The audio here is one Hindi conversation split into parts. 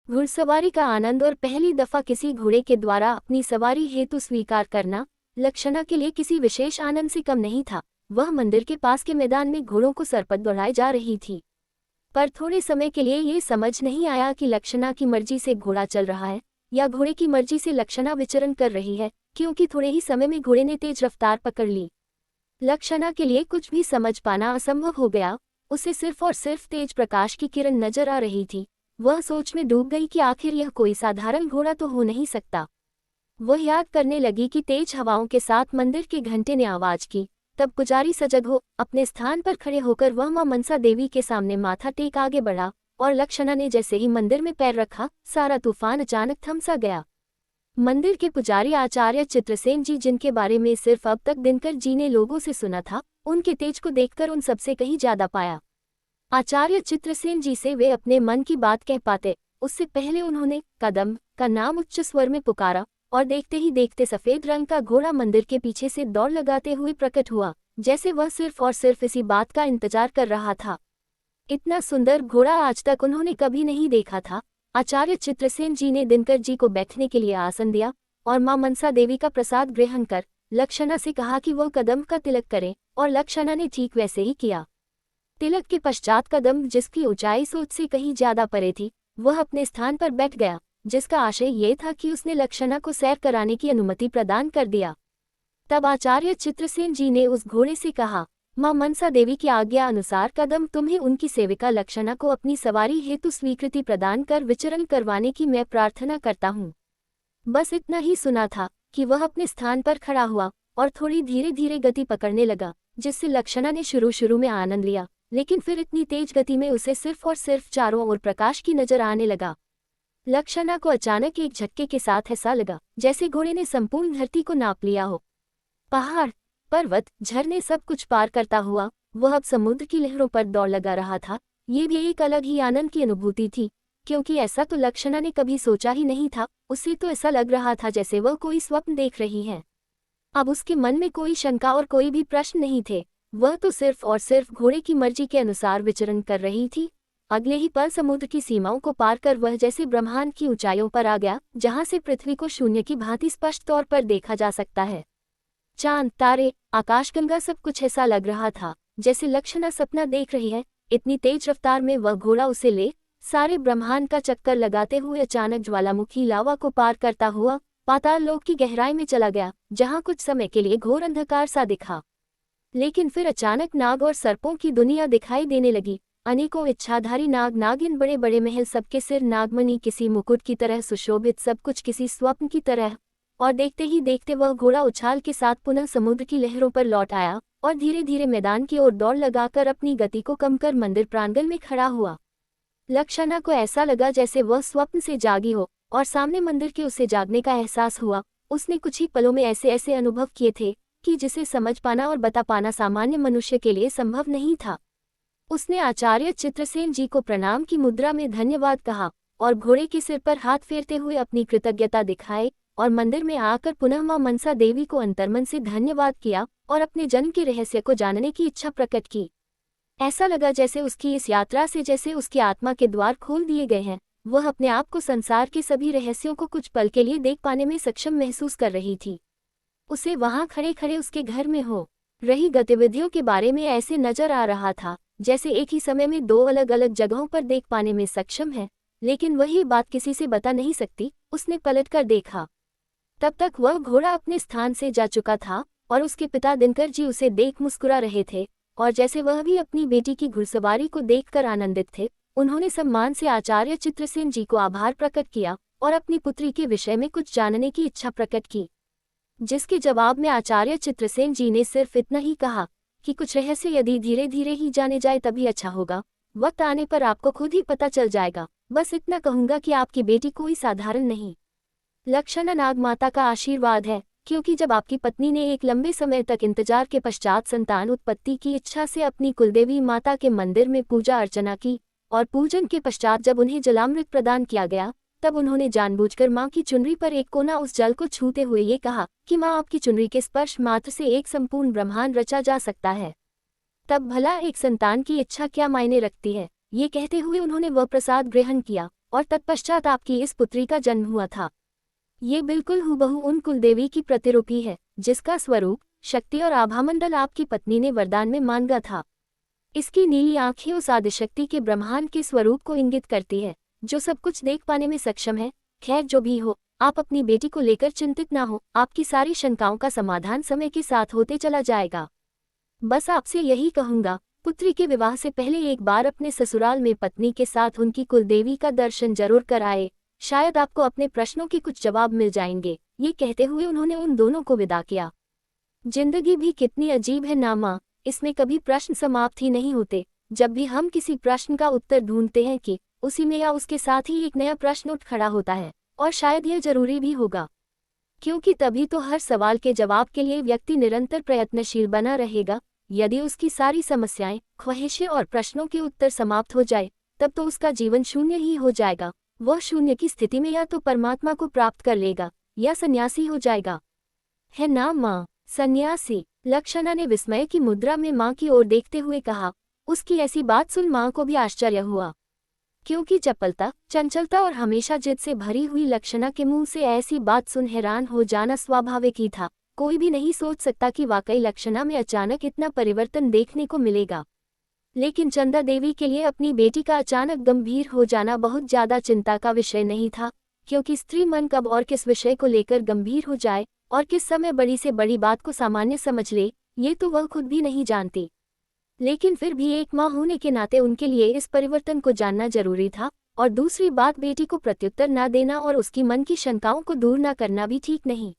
घुड़सवारी का आनंद और पहली दफा किसी घोड़े के द्वारा अपनी सवारी हेतु स्वीकार करना लक्षणा के लिए किसी विशेष आनंद से कम नहीं था। वह मंदिर के पास के मैदान में घोड़ों को सरपट दौड़ाए जा रही थी, पर थोड़े समय के लिए ये समझ नहीं आया कि लक्षणा की मर्जी से घोड़ा चल रहा है या घोड़े की मर्जी से लक्षणा विचरण कर रही है, क्योंकि थोड़े ही समय में घोड़े ने तेज रफ्तार पकड़ ली। लक्षणा के लिए कुछ भी समझ पाना असंभव हो गया। उसे सिर्फ और सिर्फ तेज प्रकाश की किरण नजर आ रही थी। वह सोच में डूब गई कि आखिर यह कोई साधारण घोड़ा तो हो नहीं सकता। वह याद करने लगी कि तेज हवाओं के साथ मंदिर के घंटे ने आवाज की। तब पुजारी सजग हो अपने स्थान पर खड़े होकर वह मां मनसा देवी के सामने माथा टेक आगे बढ़ा, और लक्षणा ने जैसे ही मंदिर में पैर रखा, सारा तूफान अचानक थम सा गया। मंदिर के पुजारी आचार्य चित्रसेन जी, जिनके बारे में सिर्फ अब तक दिनकर जी ने लोगों से सुना था, उनके तेज को देखकर उन सबसे कहीं ज्यादा पाया। आचार्य चित्रसेन जी से वे अपने मन की बात कह पाते, उससे पहले उन्होंने कदम का नाम उच्च स्वर में पुकारा, और देखते ही देखते सफेद रंग का घोड़ा मंदिर के पीछे से दौड़ लगाते हुए प्रकट हुआ, जैसे वह सिर्फ और सिर्फ इसी बात का इंतजार कर रहा था। इतना सुंदर घोड़ा आज तक उन्होंने कभी नहीं देखा था। आचार्य चित्रसेन जी ने दिनकर जी को बैठने के लिए आसन दिया और मां मनसा देवी का प्रसाद ग्रहण कर लक्षणा से कहा कि वह कदम का तिलक करे, और लक्षणा ने ठीक वैसे ही किया। तिलक के पश्चात कदम, जिसकी ऊंचाई सोच से कहीं ज्यादा परे थी, वह अपने स्थान पर बैठ गया, जिसका आशय ये था कि उसने लक्षणा को सैर कराने की अनुमति प्रदान कर दिया। तब आचार्य चित्रसेन जी ने उस घोड़े से कहा, मां मनसा देवी की आज्ञा अनुसार कदम, तुम्हें उनकी सेविका लक्षणा को अपनी सवारी हेतु स्वीकृति प्रदान कर विचरण करवाने की मैं प्रार्थना करता हूँ। बस इतना ही सुना था कि वह अपने स्थान पर खड़ा हुआ और थोड़ी धीरे धीरे गति पकड़ने लगा, जिससे लक्षणा ने शुरू में आनंद लिया, लेकिन फिर इतनी तेज गति में उसे सिर्फ और सिर्फ चारों ओर प्रकाश की नजर आने लगा। लक्षणा को अचानक एक झटके के साथ ऐसा लगा जैसे घोड़े ने संपूर्ण धरती को नाप लिया हो। पहाड़, पर्वत, झरने, सब कुछ पार करता हुआ वह अब समुद्र की लहरों पर दौड़ लगा रहा था। ये भी एक अलग ही आनंद की अनुभूति थी, क्योंकि ऐसा तो लक्षणा ने कभी सोचा ही नहीं था। उसे तो ऐसा लग रहा था जैसे वह कोई स्वप्न देख रही है। अब उसके मन में कोई शंका और कोई भी प्रश्न नहीं थे। वह तो सिर्फ और सिर्फ घोड़े की मर्जी के अनुसार विचरण कर रही थी। अगले ही पल समुद्र की सीमाओं को पार कर वह जैसे ब्रह्मांड की ऊंचाइयों पर आ गया, जहां से पृथ्वी को शून्य की भांति स्पष्ट तौर पर देखा जा सकता है। चांद, तारे, आकाशगंगा, सब कुछ ऐसा लग रहा था जैसे लक्षणा सपना देख रही है। इतनी तेज रफ्तार में वह घोड़ा उसे ले सारे ब्रह्मांड का चक्कर लगाते हुए अचानक ज्वालामुखी लावा को पार करता हुआ पाताल लोक की गहराई में चला गया, जहां कुछ समय के लिए घोर अंधकार सा दिखा, लेकिन फिर अचानक नाग और सर्पों की दुनिया दिखाई देने लगी। अनेकों इच्छाधारी नाग नागिन, बड़े बड़े महल, सबके सिर नागमणि किसी मुकुट की तरह सुशोभित, सब कुछ किसी स्वप्न की तरह। और देखते ही देखते वह घोड़ा उछाल के साथ पुनः समुद्र की लहरों पर लौट आया और धीरे धीरे मैदान की ओर दौड़ लगाकर अपनी गति को कम कर मंदिर प्रांगण में खड़ा हुआ। लक्षणा को ऐसा लगा जैसे वह स्वप्न से जागी हो और सामने मंदिर के उसे जागने का एहसास हुआ। उसने कुछ ही पलों में ऐसे ऐसे अनुभव किए थे कि जिसे समझ पाना और बता पाना सामान्य मनुष्य के लिए संभव नहीं था। उसने आचार्य चित्रसेन जी को प्रणाम की मुद्रा में धन्यवाद कहा और घोड़े के सिर पर हाथ फेरते हुए अपनी कृतज्ञता दिखाए, और मंदिर में आकर पुनः मां मनसा देवी को अंतर्मन से धन्यवाद किया और अपने जन्म के रहस्य को जानने की इच्छा प्रकट की। ऐसा लगा जैसे उसकी इस यात्रा से जैसे उसकी आत्मा के द्वार खोल दिए गए हैं। वह अपने आप को संसार के सभी रहस्यों को कुछ पल के लिए देख पाने में सक्षम महसूस कर रही थी। उसे वहां खड़े खड़े उसके घर में हो रही गतिविधियों के बारे में ऐसे नजर आ रहा था जैसे एक ही समय में दो अलग अलग जगहों पर देख पाने में सक्षम है, लेकिन वही बात किसी से बता नहीं सकती। उसने पलटकर देखा, तब तक वह घोड़ा अपने स्थान से जा चुका था और उसके पिता दिनकर जी उसे देख मुस्कुरा रहे थे, और जैसे वह भी अपनी बेटी की घुड़सवारी को देखकर आनंदित थे। उन्होंने सम्मान से आचार्य चित्रसेन जी को आभार प्रकट किया और अपनी पुत्री के विषय में कुछ जानने की इच्छा प्रकट की, जिसके जवाब में आचार्य चित्रसेन जी ने सिर्फ इतना ही कहा कि कुछ रहस्य यदि धीरे धीरे ही जाने जाए तभी अच्छा होगा। वक्त आने पर आपको खुद ही पता चल जाएगा। बस इतना कहूंगा कि आपकी बेटी कोई साधारण नहीं, लक्षणा नाग माता का आशीर्वाद है, क्योंकि जब आपकी पत्नी ने एक लंबे समय तक इंतजार के पश्चात संतान उत्पत्ति की इच्छा से अपनी कुलदेवी माता के मंदिर में पूजा अर्चना की, और पूजन के पश्चात जब उन्हें जलामृत प्रदान किया गया, तब उन्होंने जानबूझकर मां की चुनरी पर एक कोना उस जल को छूते हुए ये कहा कि मां, आपकी चुनरी के स्पर्श मात्र से एक संपूर्ण ब्रह्मांड रचा जा सकता है। तब भला एक संतान की इच्छा क्या मायने रखती है। ये कहते हुए उन्होंने वह प्रसाद ग्रहण किया और तत्पश्चात आपकी इस पुत्री का जन्म हुआ था। ये बिल्कुल हूबहू उन कुलदेवी की प्रतिरूपी है जिसका स्वरूप, शक्ति और आभामंडल आपकी पत्नी ने वरदान में मांगा था। इसकी नीली आंखें उस आदिशक्ति के ब्रह्मांड के स्वरूप को इंगित करती है जो सब कुछ देख पाने में सक्षम है। खैर जो भी हो, आप अपनी बेटी को लेकर चिंतित ना हो, आपकी सारी शंकाओं का समाधान समय के साथ होते चला जाएगा। बस आपसे यही कहूंगा, पुत्री के विवाह से पहले एक बार अपने ससुराल में पत्नी के साथ उनकी कुलदेवी का दर्शन जरूर कराए, शायद आपको अपने प्रश्नों के कुछ जवाब मिल जाएंगे। ये कहते हुए उन्होंने उन दोनों को विदा किया। जिंदगी भी कितनी अजीब है ना माँ, इसमें कभी प्रश्न समाप्त ही नहीं होते। जब भी हम किसी प्रश्न का उत्तर ढूंढते हैं कि उसी में या उसके साथ ही एक नया प्रश्न उठ खड़ा होता है, और शायद यह जरूरी भी होगा, क्योंकि तभी तो हर सवाल के जवाब के लिए व्यक्ति निरंतर प्रयत्नशील बना रहेगा। यदि उसकी सारी समस्याएं, ख्वाहिशें और प्रश्नों के उत्तर समाप्त हो जाए, तब तो उसका जीवन शून्य ही हो जाएगा। वह शून्य की स्थिति में या तो परमात्मा को प्राप्त कर लेगा या सन्यासी हो जाएगा। है ना माँ? सन्यासी? लक्षणा ने विस्मय की मुद्रा में माँ की ओर देखते हुए कहा। उसकी ऐसी बात सुन माँ को भी आश्चर्य हुआ, क्योंकि चपलता, चंचलता और हमेशा जिद से भरी हुई लक्षणा के मुंह से ऐसी बात सुन हैरान हो जाना स्वाभाविक ही था। कोई भी नहीं सोच सकता कि वाकई लक्षणा में अचानक इतना परिवर्तन देखने को मिलेगा। लेकिन चंदा देवी के लिए अपनी बेटी का अचानक गंभीर हो जाना बहुत ज्यादा चिंता का विषय नहीं था, क्योंकि स्त्री मन कब और किस विषय को लेकर गंभीर हो जाए और किस समय बड़ी से बड़ी बात को सामान्य समझ ले, ये तो वह खुद भी नहीं जानती। लेकिन फिर भी एक माँ होने के नाते उनके लिए इस परिवर्तन को जानना जरूरी था, और दूसरी बात, बेटी को प्रत्युत्तर न देना और उसकी मन की शंकाओं को दूर न करना भी ठीक नहीं।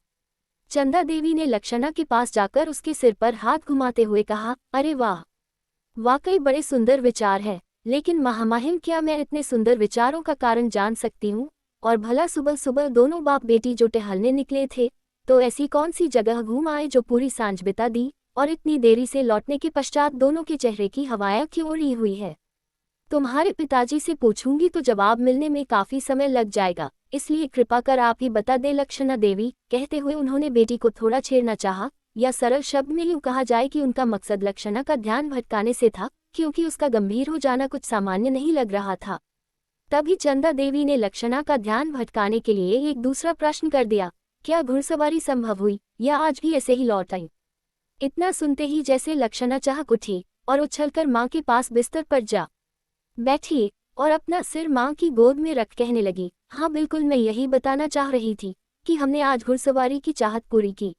चंदा देवी ने लक्षणा के पास जाकर उसके सिर पर हाथ घुमाते हुए कहा, अरे वाह, वाकई बड़े सुंदर विचार है। लेकिन महामहिम, क्या मैं इतने सुंदर विचारों का कारण जान सकती हूँ? और भला सुबह सुबह दोनों बाप बेटी जो टहलने निकले थे, तो ऐसी कौन सी जगह घूम आए जो पूरी सांझ बिता दी, और इतनी देरी से लौटने के पश्चात दोनों के चेहरे की हवाएं क्यों उड़ी हुई है? तुम्हारे पिताजी से पूछूंगी तो जवाब मिलने में काफी समय लग जाएगा, इसलिए कृपा कर आप ही बता दे लक्षणा देवी। कहते हुए उन्होंने बेटी को थोड़ा छेड़ना चाहा, या सरल शब्द में यूं कहा जाए कि उनका मकसद लक्षणा का ध्यान भटकाने से था, क्योंकि उसका गंभीर हो जाना कुछ सामान्य नहीं लग रहा था। तभी चंदा देवी ने लक्षणा का ध्यान भटकाने के लिए एक दूसरा प्रश्न कर दिया, क्या घुड़सवारी संभव हुई, या आज भी ऐसे ही लौट आई? इतना सुनते ही जैसे लक्षणा चाहक उठी और उछलकर माँ के पास बिस्तर पर जा बैठी और अपना सिर माँ की गोद में रख कहने लगी, हाँ बिल्कुल, मैं यही बताना चाह रही थी कि हमने आज घुड़सवारी की चाहत पूरी की।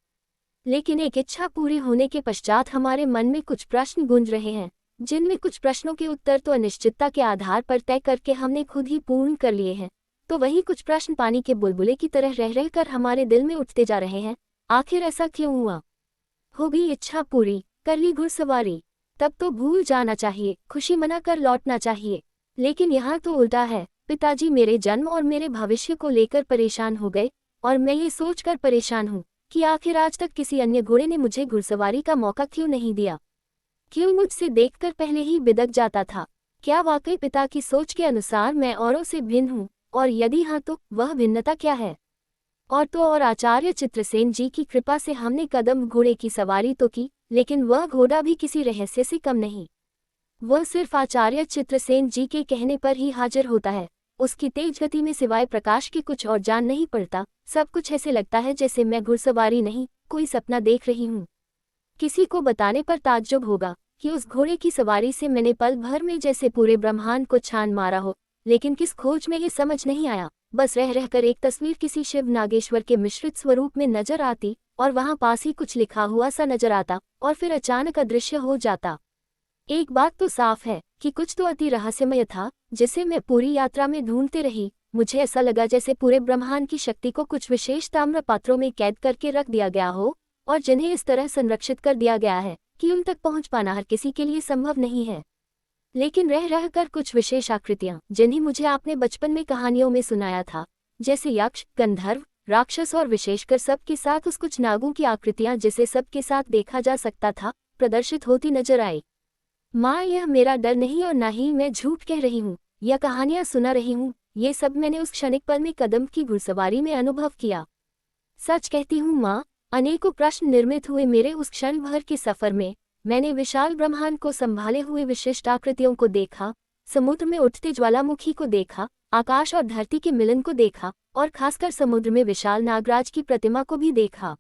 लेकिन एक इच्छा पूरी होने के पश्चात हमारे मन में कुछ प्रश्न गूंज रहे हैं, जिनमें कुछ प्रश्नों के उत्तर तो अनिश्चितता के आधार पर तय करके हमने खुद ही पूर्ण कर लिए हैं, तो वही कुछ प्रश्न पानी के बुलबुले की तरह रह रहकर हमारे दिल में उठते जा रहे हैं। आखिर ऐसा क्यों हुआ? हो गई इच्छा पूरी, कर ली घुड़सवारी, तब तो भूल जाना चाहिए, खुशी मनाकर लौटना चाहिए। लेकिन यहाँ तो उल्टा है, पिताजी मेरे जन्म और मेरे भविष्य को लेकर परेशान हो गए, और मैं ये सोचकर परेशान हूँ कि आखिर आज तक किसी अन्य घोड़े ने मुझे घुड़सवारी का मौका क्यों नहीं दिया? क्यों मुझसे देखकर पहले ही बिदक जाता था? क्या वाकई पिता की सोच के अनुसार मैं औरों से भिन्न हूँ, और यदि हाँ तो वह भिन्नता क्या है? और तो और आचार्य चित्रसेन जी की कृपा से हमने कदम घोड़े की सवारी तो की, लेकिन वह घोड़ा भी किसी रहस्य से कम नहीं। वह सिर्फ आचार्य चित्रसेन जी के कहने पर ही हाजिर होता है। उसकी तेज गति में सिवाय प्रकाश के कुछ और जान नहीं पड़ता। सब कुछ ऐसे लगता है जैसे मैं घुड़सवारी नहीं, कोई सपना देख रही हूँ। किसी को बताने पर ताज्जुब होगा कि उस घोड़े की सवारी से मैंने पल भर में जैसे पूरे ब्रह्मांड को छान मारा हो, लेकिन किस खोज में ये समझ नहीं आया। बस रह रहकर एक तस्वीर किसी शिव नागेश्वर के मिश्रित स्वरूप में नजर आती, और वहां पास ही कुछ लिखा हुआ सा नजर आता, और फिर अचानक अदृश्य हो जाता। एक बात तो साफ है कि कुछ तो अति रहस्यमय था, जिसे मैं पूरी यात्रा में ढूंढते रही। मुझे ऐसा लगा जैसे पूरे ब्रह्मांड की शक्ति को कुछ विशेष ताम्र पात्रों में कैद करके रख दिया गया हो, और जिन्हें इस तरह संरक्षित कर दिया गया है कि उन तक पहुंच पाना हर किसी के लिए संभव नहीं है। लेकिन रह रहकर कुछ विशेष आकृतियां, जिन्हें मुझे आपने बचपन में कहानियों में सुनाया था, जैसे यक्ष, गंधर्व, राक्षस और विशेषकर सबके साथ उस कुछ नागों की आकृतियां जिसे सबके साथ देखा जा सकता था, प्रदर्शित होती नजर आई। माँ, यह मेरा डर नहीं और ना ही मैं झूठ कह रही हूँ या कहानियां सुना रही हूँ। ये सब मैंने उस क्षणिक पल में कदम की घुड़सवारी में अनुभव किया। सच कहती हूँ माँ, अनेकों प्रश्न निर्मित हुए मेरे उस क्षण भर के सफर में। मैंने विशाल ब्रह्मांड को संभाले हुए विशिष्ट आकृतियों को देखा, समुद्र में उठते ज्वालामुखी को देखा, आकाश और धरती के मिलन को देखा और खासकर समुद्र में विशाल नागराज की प्रतिमा को भी देखा।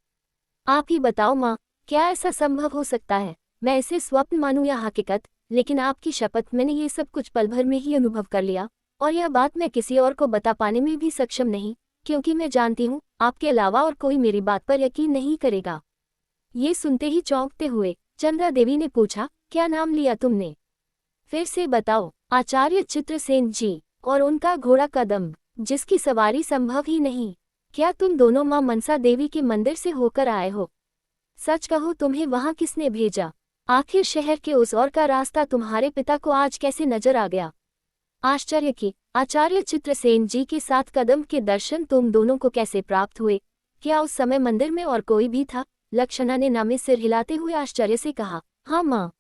आप ही बताओ माँ, क्या ऐसा संभव हो सकता है? मैं इसे स्वप्न मानूं या हकीकत, लेकिन आपकी शपथ, मैंने ये सब कुछ पल भर में ही अनुभव कर लिया, और यह बात मैं किसी और को बता पाने में भी सक्षम नहीं, क्योंकि मैं जानती हूँ आपके अलावा और कोई मेरी बात पर यकीन नहीं करेगा। ये सुनते ही चौंकते हुए चंद्रा देवी ने पूछा, क्या नाम लिया तुमने? फिर से बताओ। आचार्य चित्रसेन जी, और उनका घोड़ा कदम्ब, जिसकी सवारी संभव ही नहीं। क्या तुम दोनों माँ मनसा देवी के मंदिर से होकर आए हो? सच कहो, तुम्हें वहां किसने भेजा? आखिर शहर के उस ओर का रास्ता तुम्हारे पिता को आज कैसे नजर आ गया? आश्चर्य की आचार्य चित्रसेन जी के साथ कदम्ब के दर्शन तुम दोनों को कैसे प्राप्त हुए? क्या उस समय मंदिर में और कोई भी था? लक्षणा ने नामे सिर हिलाते हुए आश्चर्य से कहा। हाँ माँ,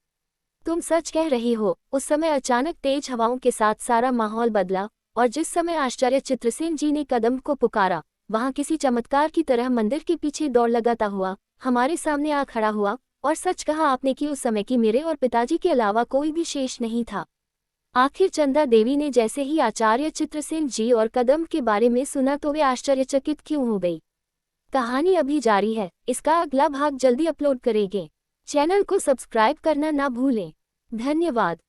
तुम सच कह रही हो। उस समय अचानक तेज हवाओं के साथ सारा माहौल बदला, और जिस समय आचार्य चित्रसेन जी ने कदम्ब को पुकारा, वहां किसी चमत्कार की तरह मंदिर के पीछे दौड़ लगाता हुआ हमारे सामने आ खड़ा हुआ, और सच कहा आपने कि उस समय की मेरे और पिताजी के अलावा कोई भी शेष नहीं था। आखिर चंदा देवी ने जैसे ही आचार्य चित्रसेन जी और कदम्ब के बारे में सुना तो वे आश्चर्यचकित क्यों हो गई। कहानी अभी जारी है, इसका अगला भाग जल्दी अपलोड करेंगे। चैनल को सब्सक्राइब करना ना भूलें। धन्यवाद।